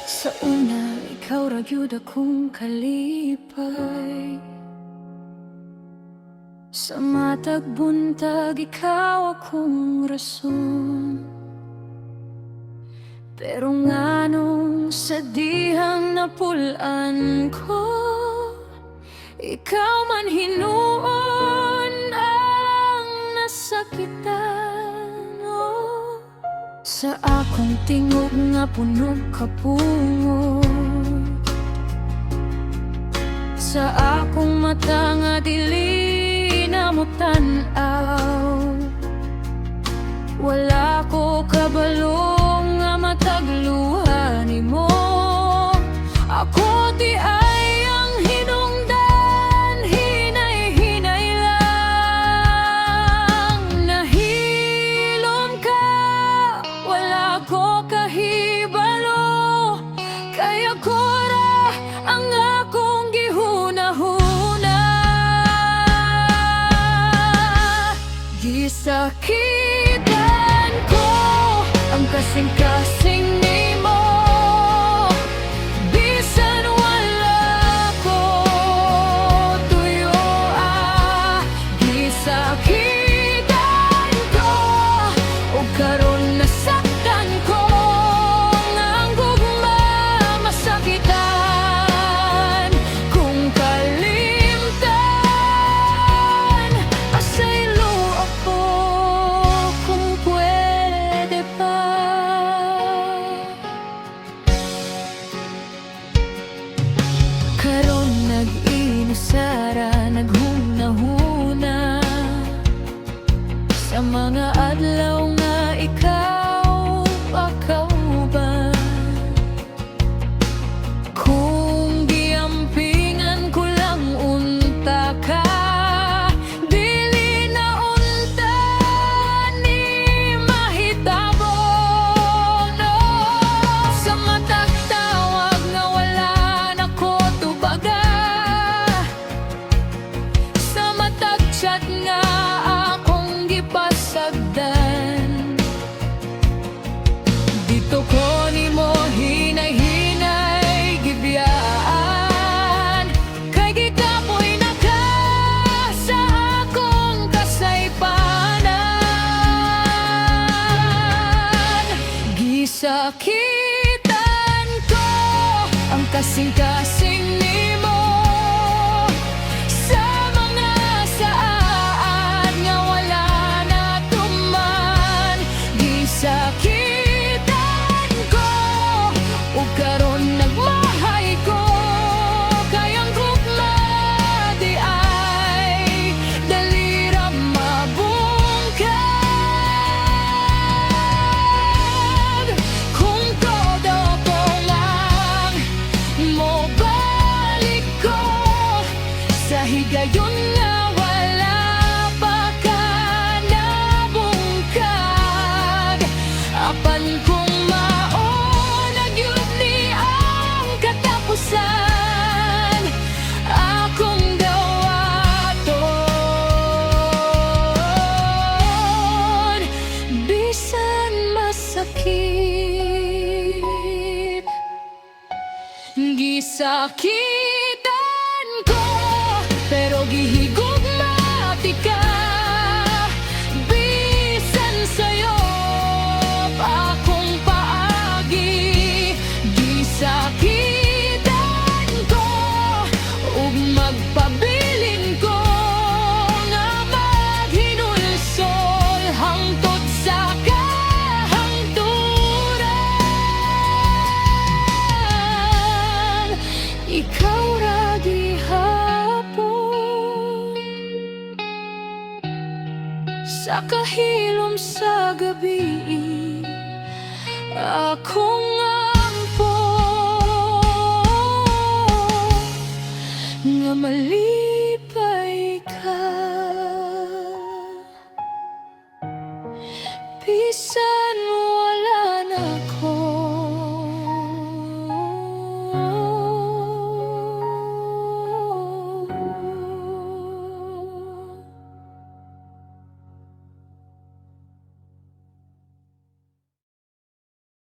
Sa una, ikaw ra gyud akong kalipay. Sa matag buntag, ikaw akong rason. Pero nganong sa dihang napulan ko, ikaw man hinuon ang nasakitan, oh. Sa akong tingog nga punog kapungo, sa akong mata nga dili na mo tan-aw, wala ko kabalong nga matagluha nimo. Ako di ay ang hinungdan, hinay-hinay lang. Nahilom ka, wala ko kahibalo, kaya ko ra ang akong gihuna-huna. Gisakitan ko ang kasing-kasing nimo, bisan wala ko tuyo. Gisakitan ko ug karon nasaktan ko, ang gugma masakitan. Kung kalimtan, pasaylo ako kung pwede pa. Karon nag-inusara, naghuna-huna sa mga adlaw nga ikaw akauban. Kung giampingan ko lang unta ka, dili na unta ni mahitabo, no. Sa matag tawag nga wala na ko tubaga, sa matag chat nga akong gipasagdan, dito ko nimo hinay-hinay gibiyaan. Kay gikapoy na ka sa akong kasaypanan. Gisakitan ko ang kasing-kasing nimo, sa mga saan nga wala na tuman. Gisakitan ko ug karon nagmahay ko, kayang gugma di ay dali ra mabungkag. Kung todo ko lang mobalik ko sa higayon nga wala pa ka nabungkag, apan kung maunag yun ni ang katapusan, akong gawaton. Bisan masakit, gisakitan ko, pero gihigugma di ka. Bisan sayop akong paagi, gisakitan ko ug magpabilin ko nga maghinulsol hangtod sa kahangturan. Ikaw ra gihapon sa kahilom sa gabi, akong ampon nga malipay ka. Bisan